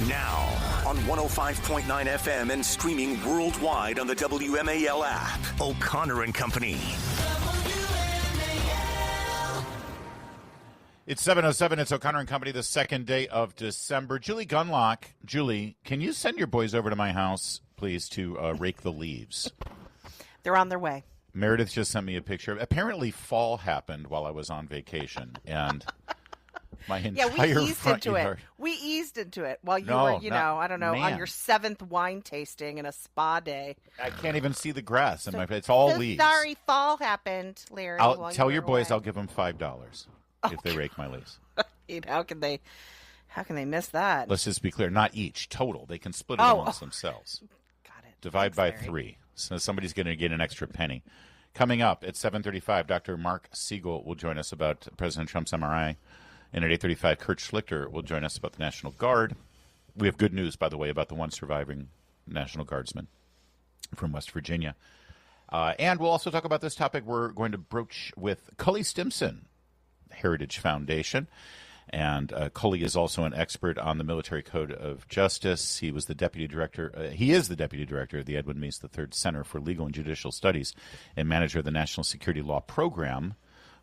Now, on 105.9 FM and streaming worldwide on the WMAL app, O'Connor and Company. It's 7:07. It's O'Connor and Company, the second day of December. Julie Gunlock. Julie, can you send your boys over to my house, please, to rake the leaves? They're on their way. Meredith just sent me a picture. Apparently, fall happened while I was on vacation, and my entire we eased front into yard. it. We eased into it while you No, were, no, I don't know, man. on your 7th wine tasting in a spa day. I can't even see the grass. It's all leaves. Sorry, fall happened, Larry. I'll while tell you your were boys away. I'll give them $5 if they rake my leaves. How can they miss that? Let's just be clear. Not each. Total. They can split it amongst themselves. Got it. Divide Thanks, by Larry. 3. So somebody's going to get an extra penny. Coming up at 7:35, Dr. Marc Siegel will join us about President Trump's MRI. And at 8:35, Kurt Schlichter will join us about the National Guard. We have good news, by the way, about the one surviving National Guardsman from West Virginia. And we'll also talk about this topic we're going to broach with Cully Stimson, Heritage Foundation. And Cully is also an expert on the Military Code of Justice. He was the deputy director. He is the deputy director of the Edwin Meese III Center for Legal and Judicial Studies and manager of the National Security Law Program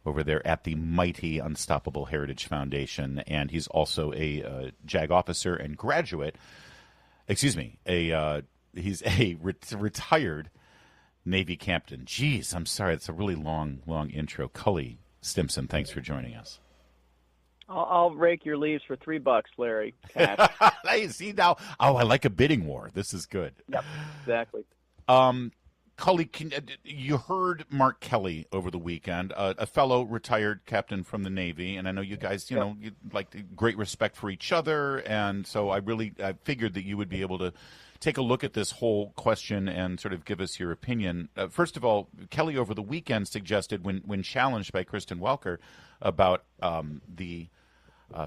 over there at the mighty Unstoppable Heritage Foundation. And he's also a JAG officer and graduate. Excuse me. He's a retired Navy captain. Jeez, I'm sorry. It's a really long intro. Cully Stimson, thanks for joining us. I'll rake your leaves for $3, Larry. Hey, see now? Oh, I like a bidding war. This is good. Yep, exactly. Cully, you heard Mark Kelly over the weekend, a fellow retired captain from the Navy, and I know you guys, you like great respect for each other, and so I figured that you would be able to take a look at this whole question and sort of give us your opinion. First of all, Kelly over the weekend suggested, when challenged by Kristen Welker about the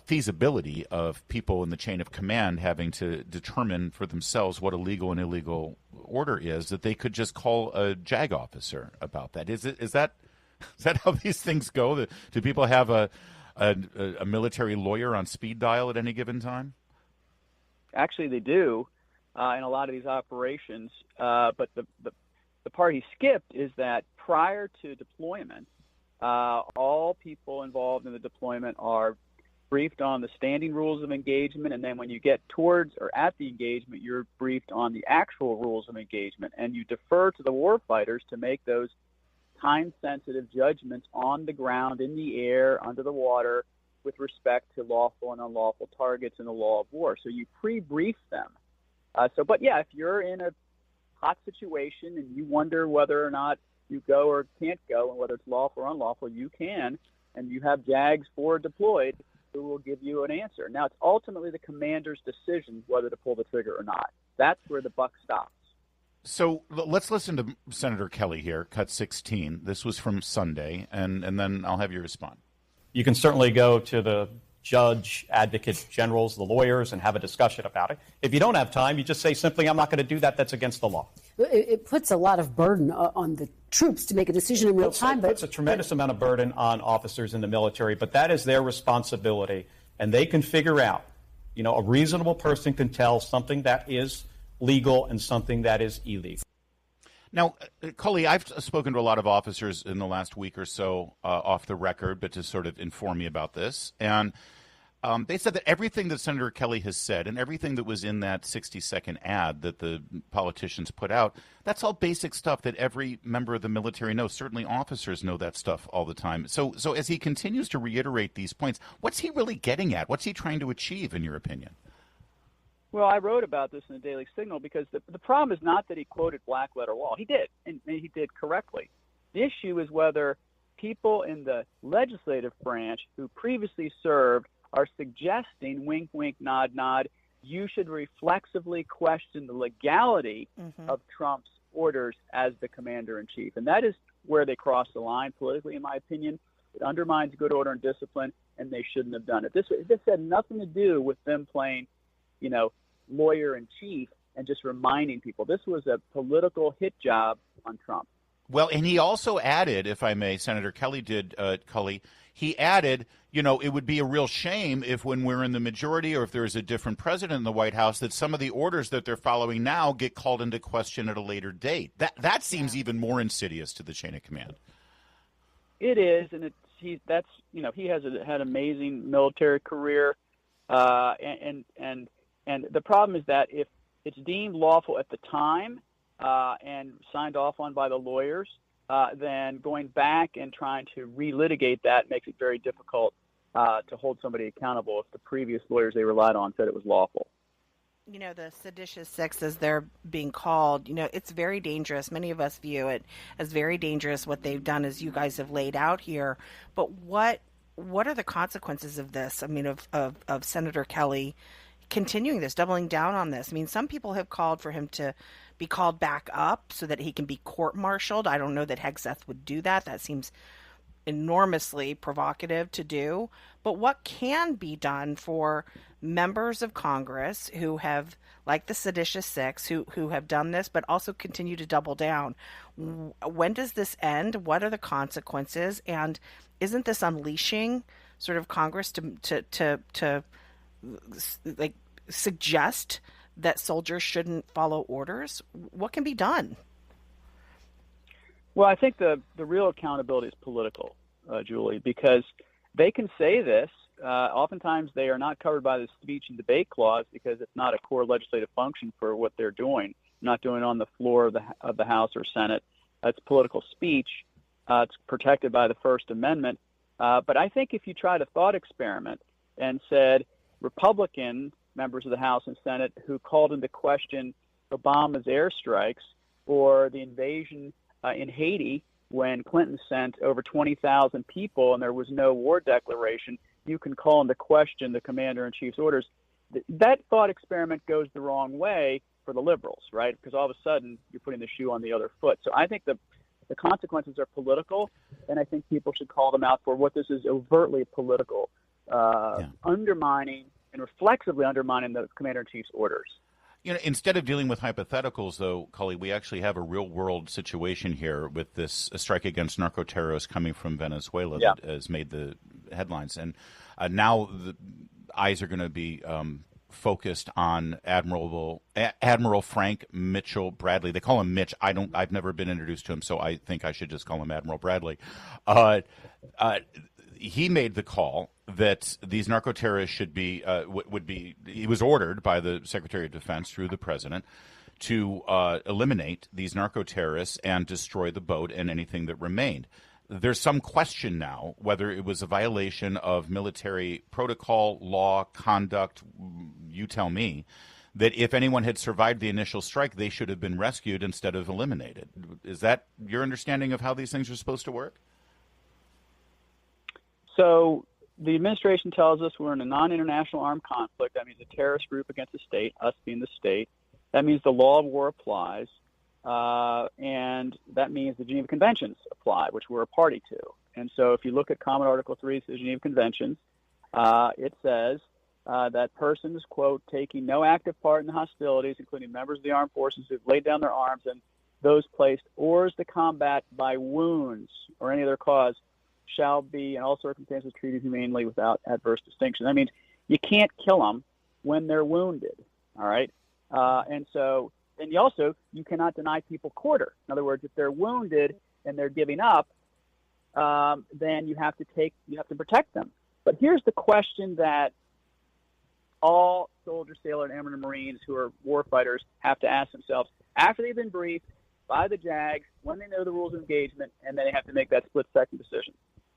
feasibility of people in the chain of command having to determine for themselves what a legal and illegal order is, that they could just call a JAG officer about that. Is that how these things go? Do people have a military lawyer on speed dial at any given time? Actually, they do in a lot of these operations. But the part he skipped is that prior to deployment, all people involved in the deployment are briefed on the standing rules of engagement, and then when you get towards or at the engagement, you're briefed on the actual rules of engagement, and you defer to the warfighters to make those time-sensitive judgments on the ground, in the air, under the water, with respect to lawful and unlawful targets in the law of war. So you pre-brief them. But if you're in a hot situation and you wonder whether or not you go or can't go, and whether it's lawful or unlawful, you can, and you have JAGs forward deployed who will give you an answer. Now, it's ultimately the commander's decision whether to pull the trigger or not. That's where the buck stops. So let's listen to Senator Kelly here, cut 16. This was from Sunday, and then I'll have you respond. You can certainly go to the judge, advocate generals, the lawyers, and have a discussion about it. If you don't have time, you just say simply, I'm not going to do that. That's against the law. It puts a lot of burden on the troops to make a decision in real time. It puts a tremendous amount of burden on officers in the military, but that is their responsibility, and they can figure out, a reasonable person can tell something that is legal and something that is illegal. Now, Cully, I've spoken to a lot of officers in the last week or so off the record, but to sort of inform me about this. And they said that everything that Senator Kelly has said and everything that was in that 60-second ad that the politicians put out, that's all basic stuff that every member of the military knows. Certainly officers know that stuff all the time. So as he continues to reiterate these points, what's he really getting at? What's he trying to achieve, in your opinion? Well, I wrote about this in the Daily Signal because the problem is not that he quoted black letter law. He did, and he did correctly. The issue is whether people in the legislative branch who previously served are suggesting, wink, wink, nod, nod, you should reflexively question the legality of Trump's orders as the commander-in-chief. And that is where they cross the line politically, in my opinion. It undermines good order and discipline, and they shouldn't have done it. This had nothing to do with them playing, lawyer-in-chief and just reminding people. This was a political hit job on Trump. Well, and he also added, if I may, Senator Kelly did, Cully, he added, it would be a real shame if when we're in the majority or if there is a different president in the White House that some of the orders that they're following now get called into question at a later date. That seems even more insidious to the chain of command. It is, and he has had an amazing military career, and the problem is that if it's deemed lawful at the time and signed off on by the lawyers, then going back and trying to relitigate that makes it very difficult to hold somebody accountable if the previous lawyers they relied on said it was lawful. The seditious six, as they're being called, it's very dangerous. Many of us view it as very dangerous what they've done, as you guys have laid out here. But what are the consequences of this? I mean, of Senator Kelly continuing this, doubling down on this? I mean, some people have called for him to be called back up so that he can be court-martialed. I don't know that Hegseth would do that. That seems enormously provocative to do. But what can be done for members of Congress who have, like the seditious six, who have done this but also continue to double down? When does this end? What are the consequences? And isn't this unleashing sort of Congress to like suggest that soldiers shouldn't follow orders? What can be done? Well, I think the real accountability is political, Julie, because they can say this. Oftentimes they are not covered by the speech and debate clause because it's not a core legislative function for what they're doing, not doing it on the floor of the House or Senate. It's political speech. It's protected by the First Amendment. But I think if you tried a thought experiment and said Republican members of the House and Senate who called into question Obama's airstrikes or the invasion in Haiti when Clinton sent over 20,000 people and there was no war declaration, you can call into question the commander-in-chief's orders. That thought experiment goes the wrong way for the liberals, right? Because all of a sudden you're putting the shoe on the other foot. So I think the consequences are political, and I think people should call them out for what this is overtly political, undermining and reflexively undermining the commander-in-chief's orders. Instead of dealing with hypotheticals, though, Cully, we actually have a real-world situation here with this strike against narco-terrorists coming from Venezuela that has made the headlines. And now the eyes are going to be focused on Admiral Frank Mitchell Bradley. They call him Mitch. I've never been introduced to him, so I think I should just call him Admiral Bradley. He made the call that these narco-terrorists should be he was ordered by the Secretary of Defense through the President to eliminate these narco-terrorists and destroy the boat and anything that remained. There's some question now whether it was a violation of military protocol, law, conduct, you tell me, that if anyone had survived the initial strike, they should have been rescued instead of eliminated. Is that your understanding of how these things are supposed to work? So the administration tells us we're in a non-international armed conflict. That means a terrorist group against the state, us being the state. That means the law of war applies, and that means the Geneva Conventions apply, which we're a party to. And so if you look at Common Article 3 of the Geneva Conventions, it says that persons, quote, taking no active part in the hostilities, including members of the armed forces who have laid down their arms and those placed hors de combat by wounds or any other cause, shall be in all circumstances treated humanely without adverse distinction. That means you can't kill them when they're wounded, all right? And so then you cannot deny people quarter. In other words, if they're wounded and they're giving up, then you have to protect them. But here's the question that all soldiers, sailors, and airmen, Marines who are war fighters have to ask themselves after they've been briefed by the JAGs, when they know the rules of engagement, and then they have to make that split-second decision.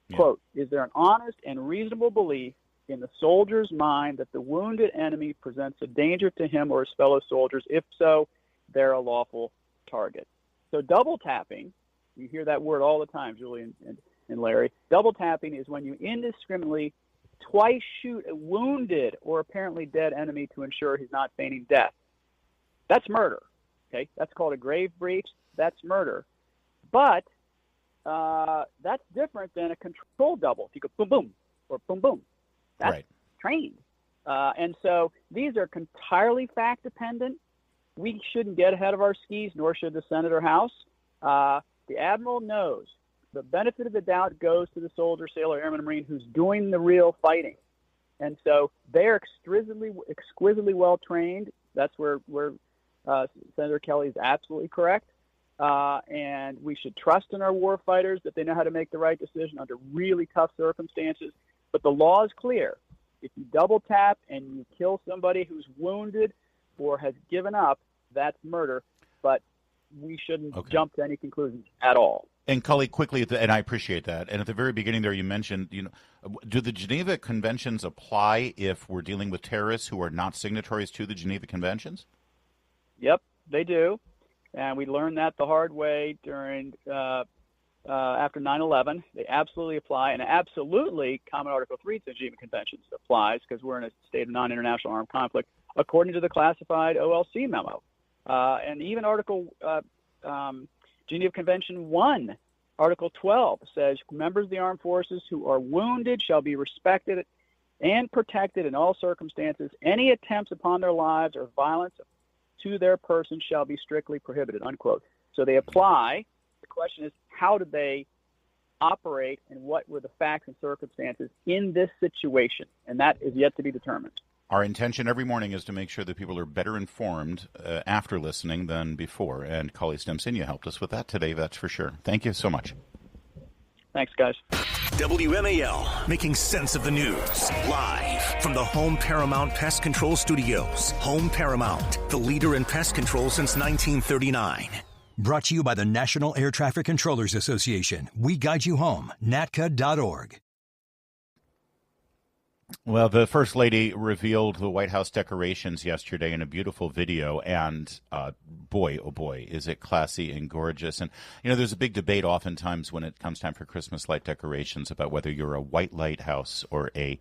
Yeah. Quote, is there an honest and reasonable belief in the soldier's mind that the wounded enemy presents a danger to him or his fellow soldiers? If so, they're a lawful target. So double tapping, you hear that word all the time, Julie and Larry. Double tapping is when you indiscriminately twice shoot a wounded or apparently dead enemy to ensure he's not feigning death. That's murder. Okay, that's called a grave breach. That's murder. But that's different than a controlled double. If you go boom, boom, or boom, boom, that's right. Trained. And so these are entirely fact-dependent. We shouldn't get ahead of our skis, nor should the Senate or House. The admiral knows the benefit of the doubt goes to the soldier, sailor, airman, Marine who's doing the real fighting. And so they're exquisitely well trained. That's where Senator Kelly is absolutely correct. And we should trust in our war fighters that they know how to make the right decision under really tough circumstances. But the law is clear. If you double tap and you kill somebody who's wounded or has given up, that's murder. But we shouldn't jump to any conclusions at all. And Cully, quickly, and I appreciate that. And at the very beginning there, you mentioned, do the Geneva Conventions apply if we're dealing with terrorists who are not signatories to the Geneva Conventions? Yep, they do. And we learned that the hard way during after 9/11. They absolutely apply, and absolutely Common Article 3 to the Geneva Conventions applies because we're in a state of non-international armed conflict, according to the classified OLC memo. And even Geneva Convention 1, Article 12, says members of the armed forces who are wounded shall be respected and protected in all circumstances. Any attempts upon their lives or violence to their person shall be strictly prohibited, unquote. So they apply. The question is, how did they operate and what were the facts and circumstances in this situation? And that is yet to be determined. Our intention every morning is to make sure that people are better informed after listening than before. And Cully Stimson, you helped us with that today, that's for sure. Thank you so much. Thanks, guys. WMAL, making sense of the news. Live from the Home Paramount Pest Control Studios. Home Paramount, the leader in pest control since 1939. Brought to you by the National Air Traffic Controllers Association. We guide you home. NATCA.org. Well, the First Lady revealed the White House decorations yesterday in a beautiful video, and boy, oh boy, is it classy and gorgeous. And, there's a big debate oftentimes when it comes time for Christmas light decorations about whether you're a white lighthouse or a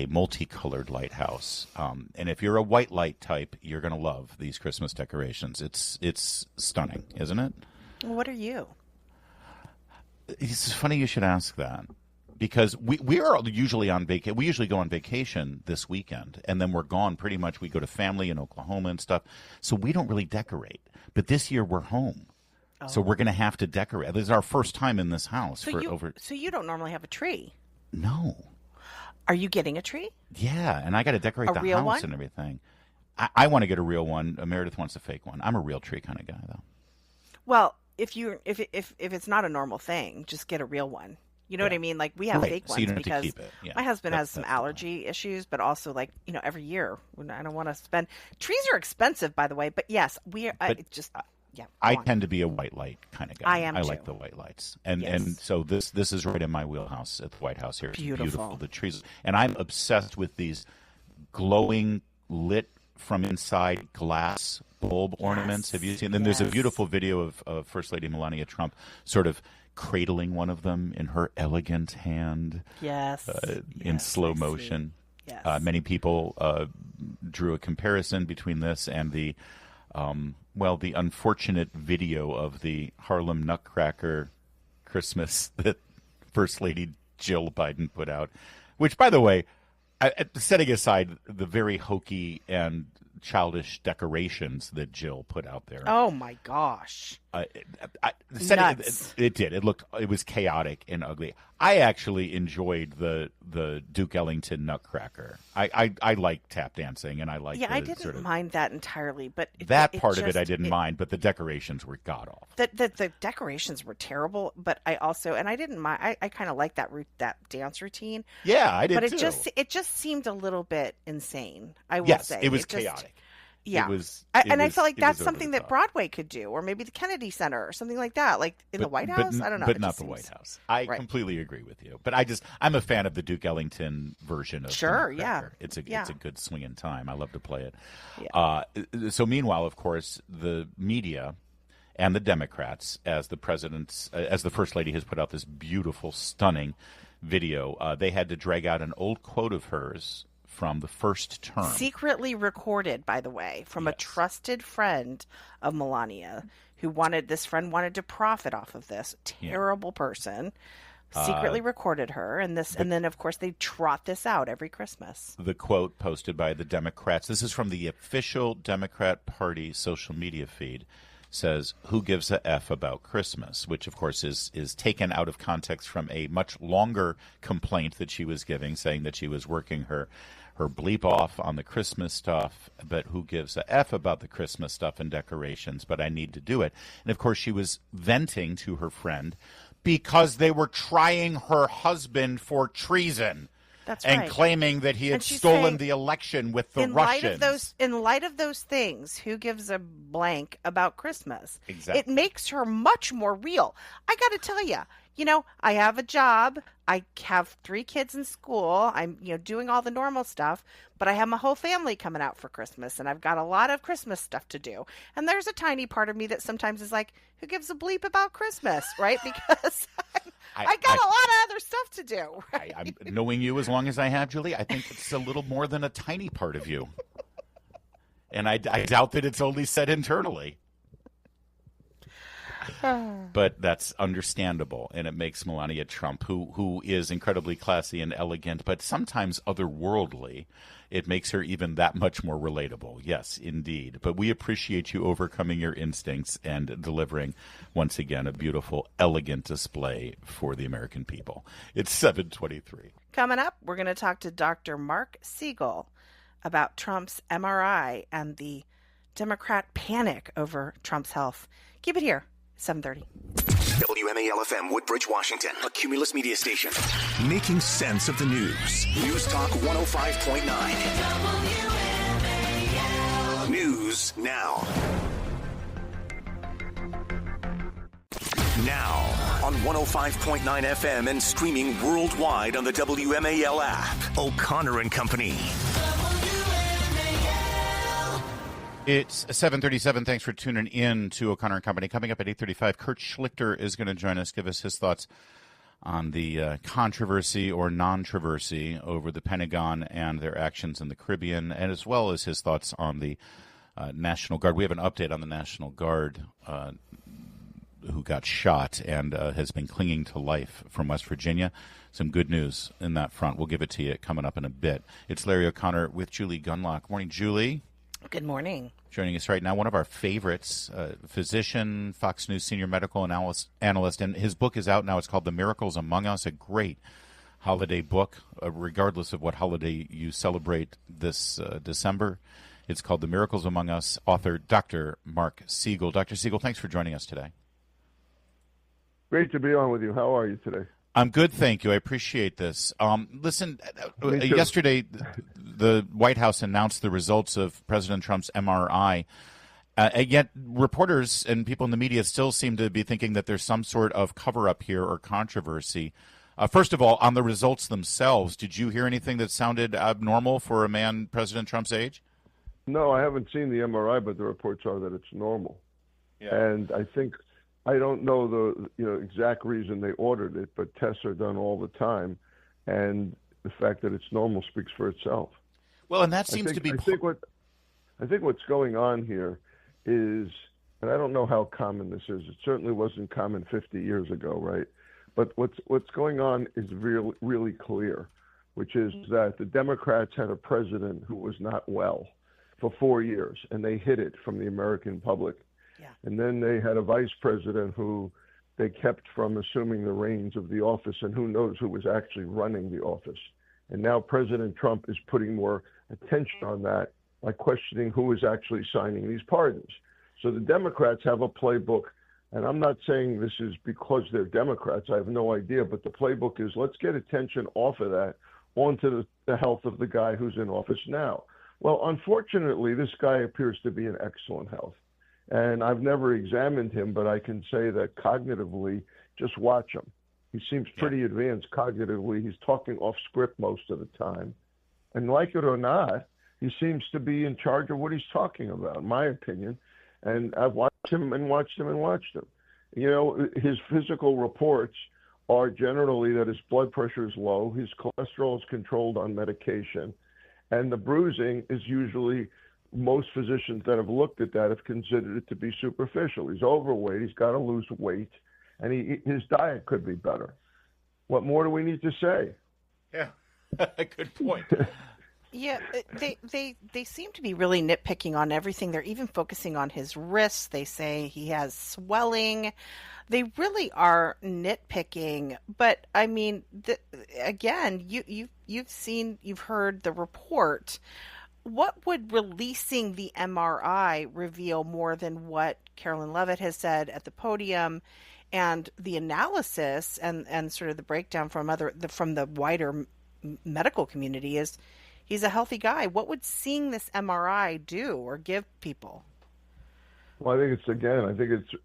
multicolored lighthouse. And if you're a white light type, you're going to love these Christmas decorations. It's stunning, isn't it? Well, what are you? It's funny you should ask that. Because we are usually on vacation. We usually go on vacation this weekend, and then we're gone pretty much. We go to family in Oklahoma and stuff. So we don't really decorate. But this year we're home. Oh. So we're going to have to decorate. This is our first time in this house. So you don't normally have a tree? No. Are you getting a tree? Yeah, and I got to decorate the house one? And everything. I want to get a real one. Meredith wants a fake one. I'm a real tree kind of guy, though. Well, if it's not a normal thing, just get a real one. You know what I mean? Like, we have fake ones because my husband has some allergy issues, but also, every year I don't want to spend. Trees are expensive, by the way, but yes, I tend to be a white light kind of guy. I am I too. like the white lights, and so this is right in my wheelhouse at the White House here. It's beautiful. The trees, and I'm obsessed with these glowing lit from inside glass bulb ornaments. Have you seen them? There's a beautiful video of First Lady Melania Trump sort of cradling one of them in her elegant hand. In slow motion. Yes. Many people drew a comparison between this and the unfortunate video of the Harlem Nutcracker Christmas that First Lady Jill Biden put out, which, by the way, setting aside the very hokey and childish decorations that Jill put out there. Oh my gosh! It did. It was chaotic and ugly. I actually enjoyed the Duke Ellington Nutcracker. I like tap dancing, and I like. Yeah, I didn't mind that entirely, but that part of it I didn't mind. But the decorations were god awful. The decorations were terrible, but I also I didn't mind. I kind of like that dance routine. Yeah, I did but too. It just seemed a little bit insane. I will say it was chaotic. Yeah, I felt like that's something that Broadway could do, or maybe the Kennedy Center, or something like that, like the White House. I don't know, but not the White House. I completely agree with you. But I'm a fan of the Duke Ellington version of Sure, the Nutcracker. It's a good swinging time. I love to play it. Yeah. So meanwhile, of course, the media and the Democrats, as the First Lady has put out this beautiful, stunning video, they had to drag out an old quote of hers from the first term. Secretly recorded, by the way, from a trusted friend of Melania who wanted to profit off of this terrible person. Secretly recorded her, and then of course they trot this out every Christmas. The quote posted by the Democrats. This is from the official Democrat Party social media feed. says, "Who gives a F about Christmas?" which, of course, is taken out of context from a much longer complaint that she was giving, saying that she was working her bleep off on the Christmas stuff, but who gives a F about the Christmas stuff and decorations, but I need to do it. And, of course, she was venting to her friend because they were trying her husband for treason. That's and right. claiming that he had stolen saying, the election with the Russians. In light of those things, who gives a blank about Christmas? Exactly. It makes her much more real. I got to tell you, I have a job. I have 3 kids in school. I'm, doing all the normal stuff, but I have my whole family coming out for Christmas, and I've got a lot of Christmas stuff to do. And there's a tiny part of me that sometimes is like, who gives a bleep about Christmas, right? Because I got a lot of other stuff to do. Right? I'm knowing you as long as I have, Julie, I think it's a little more than a tiny part of you. And I doubt that it's only said internally. But that's understandable, and it makes Melania Trump, who is incredibly classy and elegant, but sometimes otherworldly, it makes her even that much more relatable. Yes, indeed. But we appreciate you overcoming your instincts and delivering, once again, a beautiful, elegant display for the American people. It's 7:23. Coming up, we're going to talk to Dr. Marc Siegel about Trump's MRI and the Democrat panic over Trump's health. Keep it here. 7:30. WMAL FM, Woodbridge, Washington, a Cumulus media station. Making sense of the news. News Talk 105.9. WMAL. News now. Now on 105.9 FM and streaming worldwide on the WMAL app. O'Connor and Company. It's 7:37. Thanks for tuning in to O'Connor and Company. Coming up at 8:35, Kurt Schlichter is going to join us, give us his thoughts on the controversy or non-traversy over the Pentagon and their actions in the Caribbean, and as well as his thoughts on the National Guard. We have an update on the National Guard who got shot and has been clinging to life from West Virginia. Some good news in that front. We'll give it to you coming up in a bit. It's Larry O'Connor with Julie Gunlock. Morning, Julie. Good morning. Joining us right now, one of our favorites, physician, Fox News senior medical analyst, and his book is out now. It's called The Miracles Among Us, a great holiday book, regardless of what holiday you celebrate this December. It's called The Miracles Among Us, author Dr. Marc Siegel. Dr. Siegel, thanks for joining us today. Great to be on with you. How are you today? I'm good, thank you. I appreciate this. Listen, yesterday the White House announced the results of President Trump's MRI, and yet reporters and people in the media still seem to be thinking that there's some sort of cover-up here or controversy. First of all, on the results themselves, did you hear anything that sounded abnormal for a man President Trump's age? No, I haven't seen the MRI, but the reports are that it's normal. Yeah. And I don't know the exact reason they ordered it, but tests are done all the time, and the fact that it's normal speaks for itself. Well, and that seems to be. I think what's going on here is, and I don't know how common this is. It certainly wasn't common 50 years ago, right? But what's going on is really clear, which is that the Democrats had a president who was not well for 4 years, and they hid it from the American public. Yeah. And then they had a vice president who they kept from assuming the reins of the office, and who knows who was actually running the office. And now President Trump is putting more attention on that by questioning who is actually signing these pardons. So the Democrats have a playbook, and I'm not saying this is because they're Democrats. I have no idea, but the playbook is let's get attention off of that onto the health of the guy who's in office now. Well, unfortunately, this guy appears to be in excellent health. And I've never examined him, but I can say that cognitively, just watch him. He seems pretty advanced cognitively. He's talking off script most of the time. And like it or not, he seems to be in charge of what he's talking about, in my opinion. And I've watched him and watched him and watched him. You know, his physical reports are generally that his blood pressure is low, his cholesterol is controlled on medication, and the bruising is usually, most physicians that have looked at that have considered it to be superficial. He's overweight, he's got to lose weight, and his diet could be better. What more do we need to say? Yeah, good point. Yeah, they seem to be really nitpicking on everything. They're even focusing on his wrists. They say he has swelling. They really are nitpicking. But I mean, again, you've heard the report. What would releasing the MRI reveal more than what Carolyn Levitt has said at the podium, and the analysis and sort of the breakdown from the wider medical community is? He's a healthy guy. What would seeing this MRI do or give people? Well, I think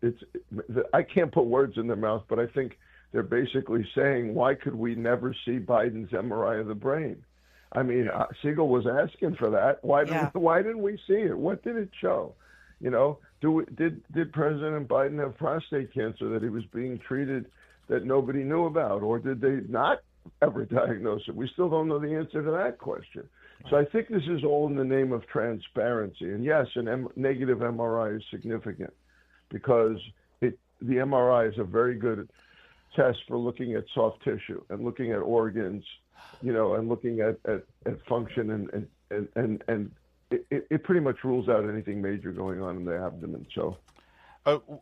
it's I can't put words in their mouth, but I think they're basically saying, why could we never see Biden's MRI of the brain? I mean, Siegel was asking for that. Why didn't we see it? What did it show? You know, did President Biden have prostate cancer that he was being treated that nobody knew about, or did they not ever diagnose it? We still don't know the answer to that question. So I think this is all in the name of transparency. And yes, negative MRI is significant because the MRI is a very good test for looking at soft tissue and looking at organs, you know, and looking at function, and it pretty much rules out anything major going on in the abdomen. So.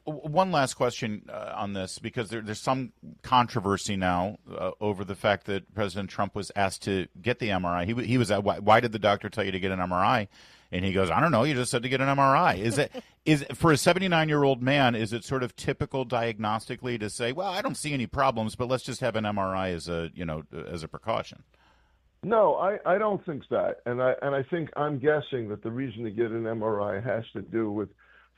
One last question on this, because there's some controversy now over the fact that President Trump was asked to get the MRI. He was why did the doctor tell you to get an MRI? And he goes, I don't know. You just said to get an MRI. Is for a 79-year-old man, is it sort of typical diagnostically to say, well, I don't see any problems, but let's just have an MRI as a precaution? No, I don't think that, and I think I'm guessing that the reason to get an MRI has to do with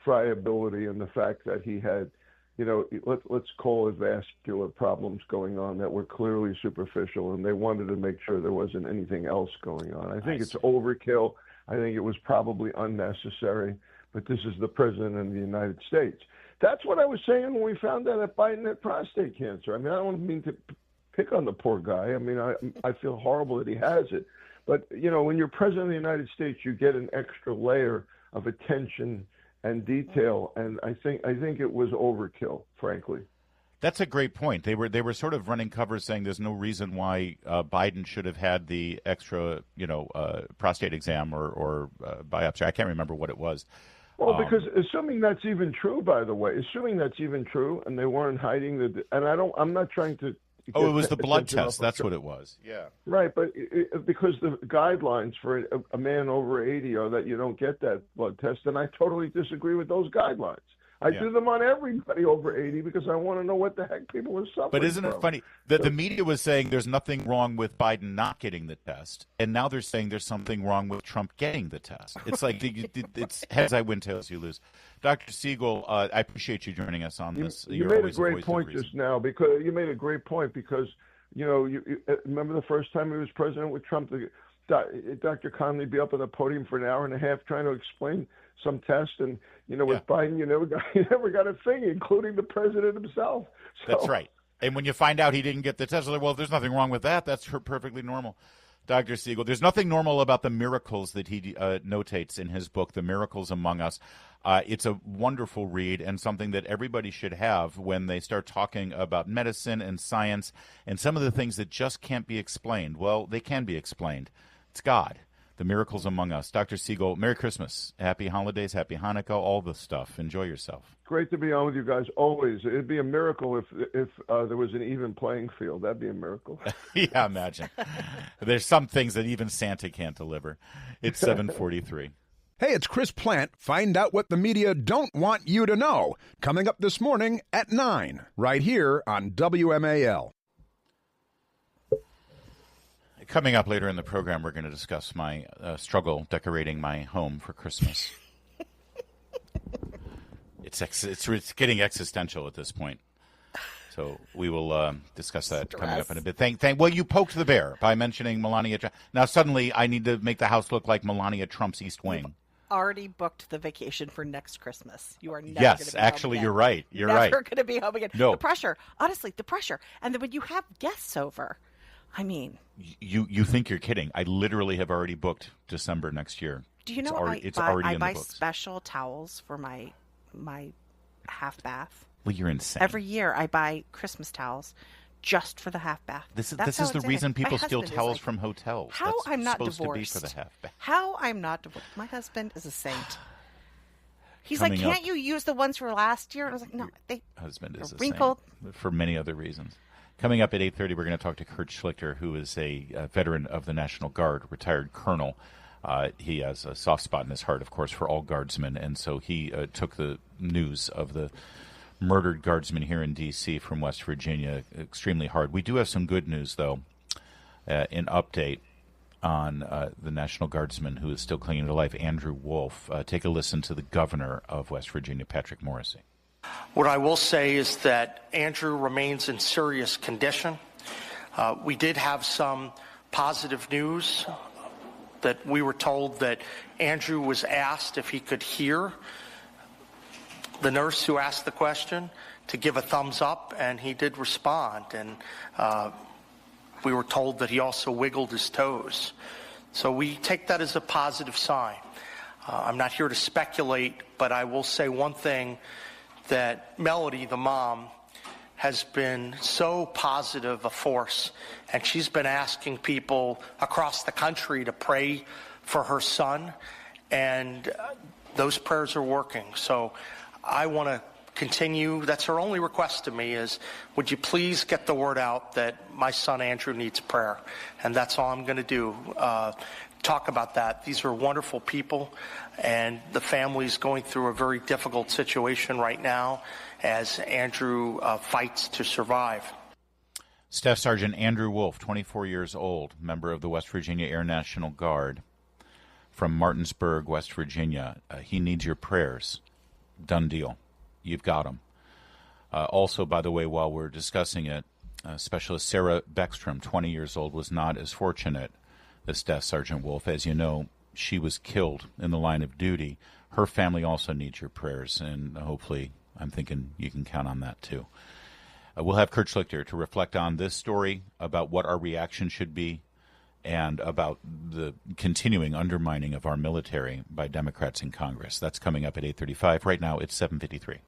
friability and the fact that he had, you know, let's call it vascular problems going on that were clearly superficial, and they wanted to make sure there wasn't anything else going on. I think it's overkill. I think it was probably unnecessary, but this is the president of the United States. That's what I was saying when we found out that Biden had prostate cancer. I mean, I don't mean to pick on the poor guy. I mean, I feel horrible that he has it. But, you know, when you're president of the United States, you get an extra layer of attention and detail, and I think it was overkill, frankly. That's a great point. They were sort of running covers saying there's no reason why Biden should have had the extra, prostate exam or biopsy. I can't remember what it was. Well, because assuming that's even true, by the way, and they weren't hiding I'm not trying to. Oh, it was the blood test. That's what it was. Yeah. Right, but because the guidelines for a man over 80 are that you don't get that blood test, and I totally disagree with those guidelines. I do them on everybody over 80 because I want to know what the heck people are suffering But isn't it funny that the media was saying there's nothing wrong with Biden not getting the test, and now they're saying there's something wrong with Trump getting the test. It's like it's heads I win, tails you lose. Dr. Siegel, I appreciate you joining us on this. You made a great point just now because you remember the first time he was president with Trump, Dr. Conley be up on the podium for an hour and a half trying to explain some test, and with Biden, you never got a thing, including the president himself. So. That's right. And when you find out he didn't get the test, well, there's nothing wrong with that. That's perfectly normal. Dr. Siegel, there's nothing normal about the miracles that he notates in his book, The Miracles Among Us. It's a wonderful read and something that everybody should have when they start talking about medicine and science and some of the things that just can't be explained. Well, they can be explained. It's God. The Miracles Among Us. Dr. Siegel, Merry Christmas. Happy holidays, Happy Hanukkah, all the stuff. Enjoy yourself. Great to be on with you guys always. It'd be a miracle if there was an even playing field. That'd be a miracle. Yeah, imagine. There's some things that even Santa can't deliver. It's 7:43. Hey, it's Chris Plant. Find out what the media don't want you to know. Coming up this morning at 9, right here on WMAL. Coming up later in the program, we're going to discuss my struggle decorating my home for Christmas. It's getting existential at this point. So we will discuss that coming up in a bit. Well, you poked the bear by mentioning Melania Trump. Now suddenly I need to make the house look like Melania Trump's East Wing. Already booked the vacation for next Christmas. You are never yes, going to be actually, home again. You're right. You're never right. Never going to be home again. No. The pressure, honestly, the pressure. And then when you have guests over, I mean, you think you're kidding? I literally have already booked December next year. Do you know I buy special towels for my half bath? Well, you're insane. Every year I buy Christmas towels just for the half bath. This is the reason people steal towels from hotels. How That's I'm not supposed divorced. to be for the half bath. How I'm not divorced. My husband is a saint. He's Coming like, can't up- you use the ones for last year? And I was like, no, they Husband is are a wrinkled. saint for many other reasons. Coming up at 8:30, we're going to talk to Kurt Schlichter, who is a veteran of the National Guard, retired colonel. He has a soft spot in his heart, of course, for all guardsmen, and so he took the news of the murdered guardsmen here in D.C. from West Virginia extremely hard. We do have some good news, though, an update on the National Guardsman who is still clinging to life, Andrew Wolf. Take a listen to the governor of West Virginia, Patrick Morrissey. What I will say is that Andrew remains in serious condition. We did have some positive news that we were told that Andrew was asked if he could hear the nurse who asked the question to give a thumbs up, and he did respond. And we were told that he also wiggled his toes. So we take that as a positive sign. I'm not here to speculate, but I will say one thing, that Melody, the mom, has been so positive a force, and she's been asking people across the country to pray for her son, and those prayers are working. So I want to continue. That's her only request to me is, would you please get the word out that my son Andrew needs prayer? And that's all I'm going to do. Talk about that. These are wonderful people, and the family's going through a very difficult situation right now as Andrew fights to survive. Staff Sergeant Andrew Wolf, 24 years old, member of the West Virginia Air National Guard from Martinsburg, West Virginia. He needs your prayers. Done deal. You've got him. Also, by the way, while we're discussing it, Specialist Sarah Beckstrom, 20 years old, was not as fortunate as Staff Sergeant Wolf. As you know, she was killed in the line of duty. Her family also needs your prayers, and hopefully, I'm thinking you can count on that too. We'll have Kurt Schlichter to reflect on this story, about what our reaction should be, and about the continuing undermining of our military by Democrats in Congress. That's coming up at 8:35. Right now, it's 7:53.